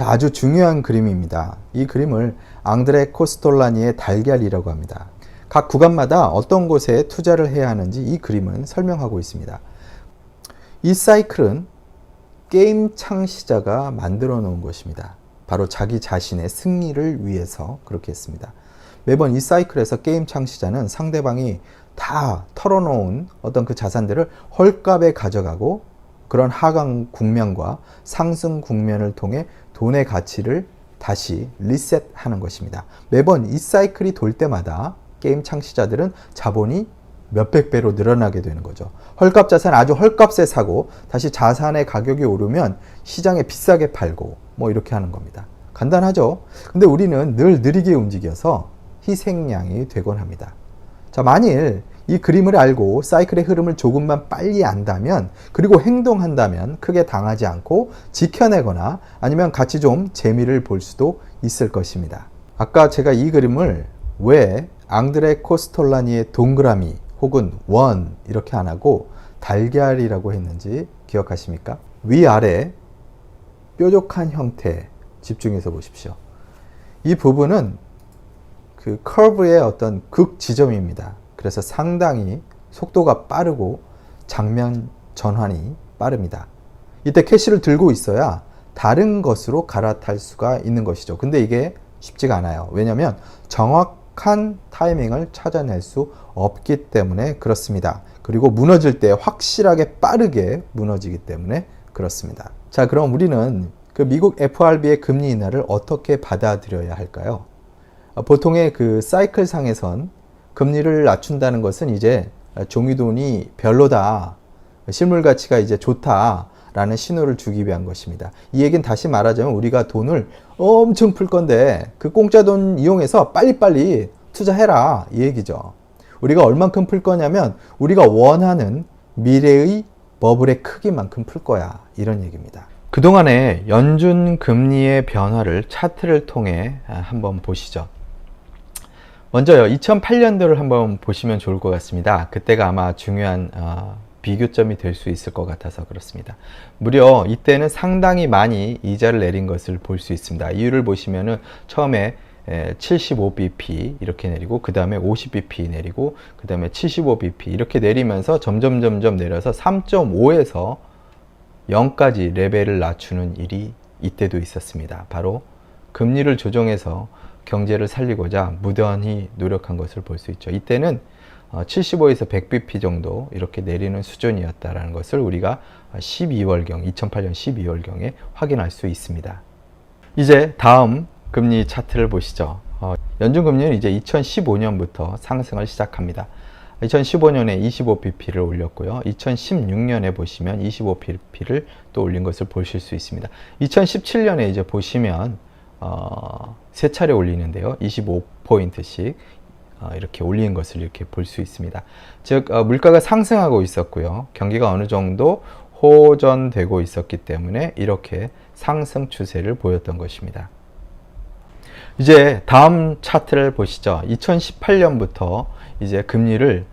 자, 아주 중요한 그림입니다. 이 그림을 앙드레 코스톨라니의 달걀이라고 합니다. 각 구간마다 어떤 곳에 투자를 해야 하는지 이 그림은 설명하고 있습니다. 이 사이클은 게임 창시자가 만들어 놓은 것입니다. 바로 자기 자신의 승리를 위해서 그렇게 했습니다. 매번 이 사이클에서 게임 창시자는 상대방이 다 털어놓은 어떤 그 자산들을 헐값에 가져가고 그런 하강 국면과 상승 국면을 통해 돈의 가치를 다시 리셋하는 것입니다. 매번 이 사이클이 돌 때마다 게임 창시자들은 자본이 몇백 배로 늘어나게 되는 거죠. 헐값 자산 아주 헐값에 사고 다시 자산의 가격이 오르면 시장에 비싸게 팔고 뭐 이렇게 하는 겁니다. 간단하죠? 근데 우리는 늘 느리게 움직여서 희생양이 되곤 합니다. 자, 만일 이 그림을 알고 사이클의 흐름을 조금만 빨리 안다면 그리고 행동한다면 크게 당하지 않고 지켜내거나 아니면 같이 좀 재미를 볼 수도 있을 것입니다. 아까 제가 이 그림을 왜 앙드레 코스톨라니의 동그라미 혹은 원 이렇게 안 하고 달걀이라고 했는지 기억하십니까? 위아래 뾰족한 형태 집중해서 보십시오. 이 부분은 그 커브의 어떤 극지점입니다. 그래서 상당히 속도가 빠르고 장면 전환이 빠릅니다. 이때 캐시를 들고 있어야 다른 것으로 갈아탈 수가 있는 것이죠. 근데 이게 쉽지가 않아요. 왜냐하면 정확한 타이밍을 찾아낼 수 없기 때문에 그렇습니다. 그리고 무너질 때 확실하게 빠르게 무너지기 때문에 그렇습니다. 자, 그럼 우리는 그 미국 FRB의 금리 인하를 어떻게 받아들여야 할까요? 보통의 그 사이클 상에선 금리를 낮춘다는 것은 이제 종이돈이 별로다, 실물 가치가 이제 좋다라는 신호를 주기 위한 것입니다. 이 얘기는 다시 말하자면 우리가 돈을 엄청 풀 건데 그 공짜 돈 이용해서 빨리빨리 투자해라 이 얘기죠. 우리가 얼만큼 풀 거냐면 우리가 원하는 미래의 버블의 크기만큼 풀 거야 이런 얘기입니다. 그동안의 연준 금리의 변화를 차트를 통해 한번 보시죠. 먼저요, 2008년도를 한번 보시면 좋을 것 같습니다. 그때가 아마 중요한 비교점이 될 수 있을 것 같아서 그렇습니다. 무려 이때는 상당히 많이 이자를 내린 것을 볼 수 있습니다. 이유를 보시면은 처음에 75bp 이렇게 내리고 그 다음에 50bp 내리고 그 다음에 75bp 이렇게 내리면서 점점 내려서 3.5에서 0까지 레벨을 낮추는 일이 이때도 있었습니다. 바로 금리를 조정해서 경제를 살리고자 무던히 노력한 것을 볼 수 있죠. 이때는 75에서 100bp 정도 이렇게 내리는 수준이었다는 것을 우리가 2008년 12월경에 확인할 수 있습니다. 이제 다음 금리 차트를 보시죠. 연준금리는 이제 2015년부터 상승을 시작합니다. 2015년에 25bp를 올렸고요. 2016년에 보시면 25bp를 또 올린 것을 보실 수 있습니다. 2017년에 이제 보시면 세 차례 올리는데요. 25포인트씩 이렇게 올리는 것을 이렇게 볼 수 있습니다. 즉 물가가 상승하고 있었고요. 경기가 어느 정도 호전되고 있었기 때문에 이렇게 상승 추세를 보였던 것입니다. 이제 다음 차트를 보시죠. 2018년부터 이제 금리를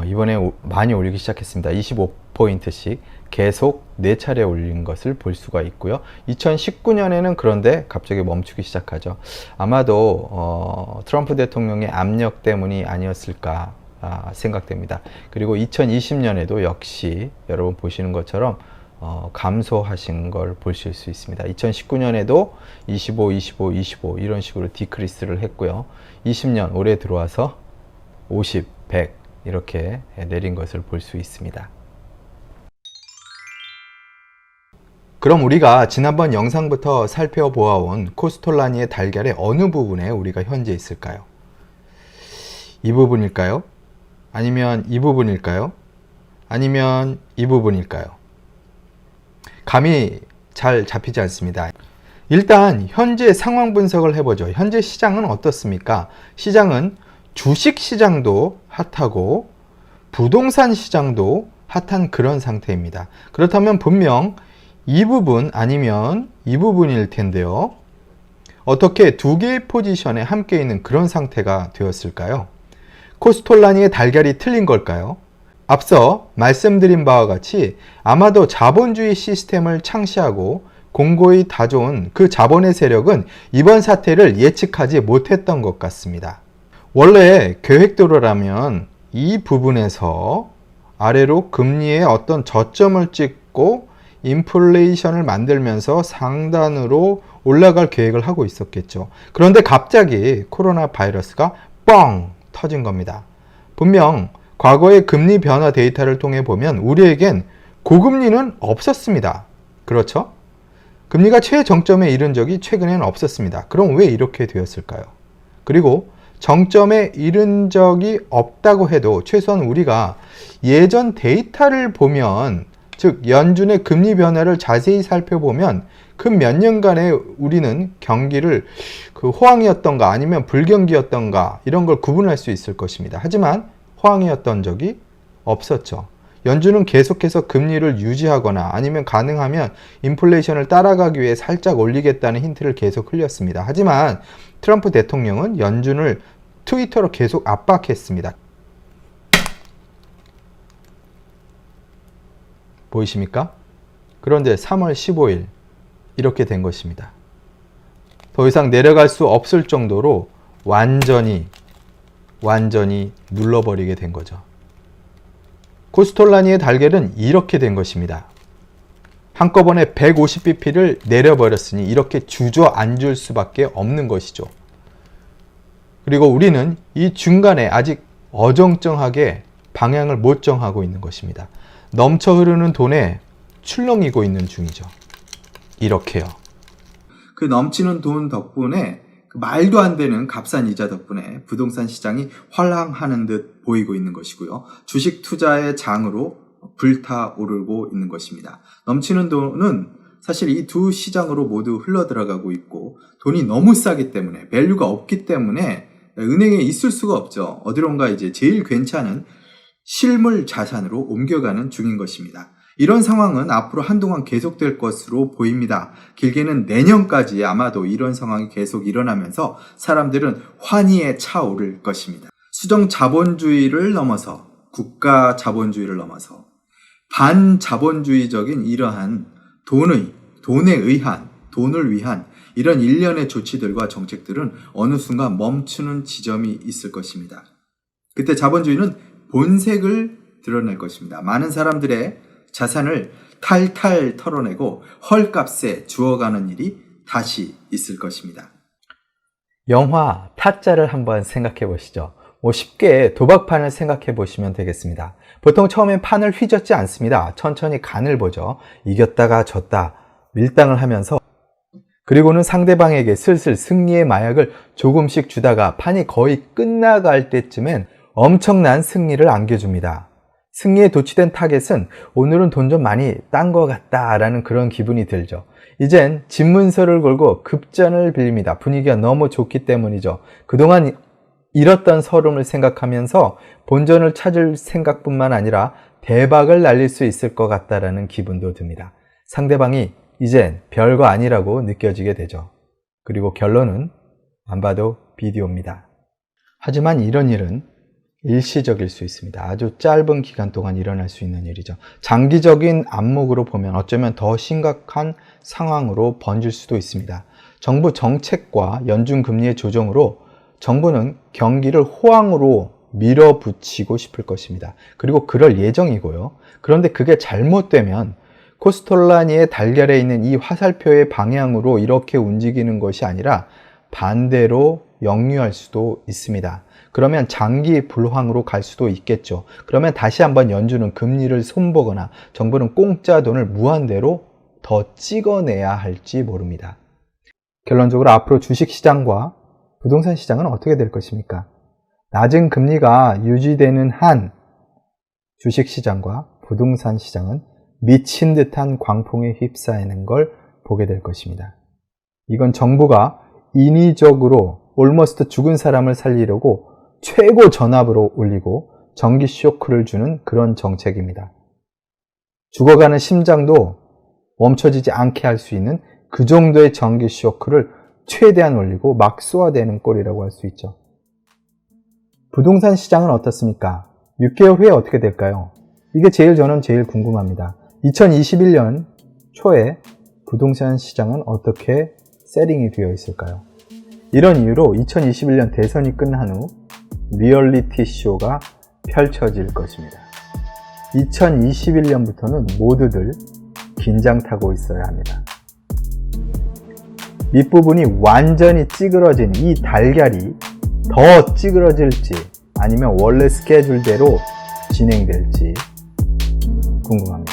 이번에 많이 올리기 시작했습니다. 25포인트씩 계속 4차례 올린 것을 볼 수가 있고요. 2019년에는 그런데 갑자기 멈추기 시작하죠. 아마도 트럼프 대통령의 압력 때문이 아니었을까 생각됩니다. 그리고 2020년에도 역시 여러분 보시는 것처럼 감소하신 걸 보실 수 있습니다. 2019년에도 25 이런 식으로 디크리스를 했고요. 20년 올해 들어와서 50, 100 이렇게 내린 것을 볼 수 있습니다. 그럼 우리가 지난번 영상부터 살펴보아온 코스톨라니의 달걀의 어느 부분에 우리가 현재 있을까요? 이 부분일까요? 아니면 이 부분일까요? 아니면 이 부분일까요? 감이 잘 잡히지 않습니다. 일단 현재 상황 분석을 해보죠. 현재 시장은 어떻습니까? 시장은 주식 시장도 핫하고 부동산 시장도 핫한 그런 상태입니다. 그렇다면 분명 이 부분 아니면 이 부분일 텐데요. 어떻게 두 개의 포지션에 함께 있는 그런 상태가 되었을까요? 코스톨라니의 달걀이 틀린 걸까요? 앞서 말씀드린 바와 같이 아마도 자본주의 시스템을 창시하고 공고히 다져온 그 자본의 세력은 이번 사태를 예측하지 못했던 것 같습니다. 원래 계획대로라면 이 부분에서 아래로 금리의 어떤 저점을 찍고 인플레이션을 만들면서 상단으로 올라갈 계획을 하고 있었겠죠. 그런데 갑자기 코로나 바이러스가 뻥 터진 겁니다. 분명 과거의 금리 변화 데이터를 통해 보면 우리에겐 고금리는 없었습니다. 그렇죠? 금리가 최정점에 이른 적이 최근에는 없었습니다. 그럼 왜 이렇게 되었을까요? 그리고 정점에 이른 적이 없다고 해도 최소한 우리가 예전 데이터를 보면, 즉 연준의 금리 변화를 자세히 살펴보면 그 몇 년간에 우리는 경기를 호황이었던가 아니면 불경기였던가 이런 걸 구분할 수 있을 것입니다. 하지만 호황이었던 적이 없었죠. 연준은 계속해서 금리를 유지하거나 아니면 가능하면 인플레이션을 따라가기 위해 살짝 올리겠다는 힌트를 계속 흘렸습니다. 하지만 트럼프 대통령은 연준을 트위터로 계속 압박했습니다. 보이십니까? 그런데 3월 15일 이렇게 된 것입니다. 더 이상 내려갈 수 없을 정도로 완전히 눌러버리게 된 거죠. 코스톨라니의 달걀은 이렇게 된 것입니다. 한꺼번에 150bp를 내려버렸으니 이렇게 주저앉을 수밖에 없는 것이죠. 그리고 우리는 이 중간에 아직 어정쩡하게 방향을 못 정하고 있는 것입니다. 넘쳐 흐르는 돈에 출렁이고 있는 중이죠. 이렇게요. 그 넘치는 돈 덕분에 그 말도 안 되는 값싼 이자 덕분에 부동산 시장이 활황하는 듯 보이고 있는 것이고요. 주식 투자의 장으로 불타오르고 있는 것입니다. 넘치는 돈은 사실 이 두 시장으로 모두 흘러 들어가고 있고 돈이 너무 싸기 때문에 밸류가 없기 때문에 은행에 있을 수가 없죠. 어디론가 이제 제일 괜찮은 실물 자산으로 옮겨가는 중인 것입니다. 이런 상황은 앞으로 한동안 계속될 것으로 보입니다. 길게는 내년까지 아마도 이런 상황이 계속 일어나면서 사람들은 환희에 차오를 것입니다. 수정 자본주의를 넘어서 국가 자본주의를 넘어서 반자본주의적인 이러한 돈을 위한 이런 일련의 조치들과 정책들은 어느 순간 멈추는 지점이 있을 것입니다. 그때 자본주의는 본색을 드러낼 것입니다. 많은 사람들의 자산을 탈탈 털어내고 헐값에 주워가는 일이 다시 있을 것입니다. 영화 타짜를 한번 생각해 보시죠. 쉽게 도박판을 생각해 보시면 되겠습니다. 보통 처음엔 판을 휘젓지 않습니다. 천천히 간을 보죠. 이겼다가 졌다 밀당을 하면서, 그리고는 상대방에게 슬슬 승리의 마약을 조금씩 주다가 판이 거의 끝나갈 때쯤엔 엄청난 승리를 안겨줍니다. 승리에 도취된 타겟은 오늘은 돈 좀 많이 딴 것 같다 라는 그런 기분이 들죠. 이젠 집문서를 걸고 급전을 빌립니다. 분위기가 너무 좋기 때문이죠. 그동안 잃었던 서름을 생각하면서 본전을 찾을 생각뿐만 아니라 대박을 날릴 수 있을 것 같다라는 기분도 듭니다. 상대방이 이젠 별거 아니라고 느껴지게 되죠. 그리고 결론은 안 봐도 비디오입니다. 하지만 이런 일은 일시적일 수 있습니다. 아주 짧은 기간 동안 일어날 수 있는 일이죠. 장기적인 안목으로 보면 어쩌면 더 심각한 상황으로 번질 수도 있습니다. 정부 정책과 연준 금리의 조정으로 정부는 경기를 호황으로 밀어붙이고 싶을 것입니다. 그리고 그럴 예정이고요. 그런데 그게 잘못되면 코스톨라니의 달걀에 있는 이 화살표의 방향으로 이렇게 움직이는 것이 아니라 반대로 역류할 수도 있습니다. 그러면 장기 불황으로 갈 수도 있겠죠. 그러면 다시 한번 연준은 금리를 손보거나 정부는 공짜 돈을 무한대로 더 찍어내야 할지 모릅니다. 결론적으로 앞으로 주식시장과 부동산 시장은 어떻게 될 것입니까? 낮은 금리가 유지되는 한 주식시장과 부동산 시장은 미친 듯한 광풍에 휩싸이는 걸 보게 될 것입니다. 이건 정부가 인위적으로 올머스트 죽은 사람을 살리려고 최고 전압으로 올리고 전기 쇼크를 주는 그런 정책입니다. 죽어가는 심장도 멈춰지지 않게 할 수 있는 그 정도의 전기 쇼크를 최대한 올리고 막 쏘아대는 꼴이라고 할 수 있죠. 부동산 시장은 어떻습니까? 6개월 후에 어떻게 될까요? 이게 저는 제일 궁금합니다. 2021년 초에 부동산 시장은 어떻게 세팅이 되어 있을까요? 이런 이유로 2021년 대선이 끝난 후 리얼리티 쇼가 펼쳐질 것입니다. 2021년부터는 모두들 긴장 타고 있어야 합니다. 밑부분이 완전히 찌그러진 이 달걀이 더 찌그러질지 아니면 원래 스케줄대로 진행될지 궁금합니다.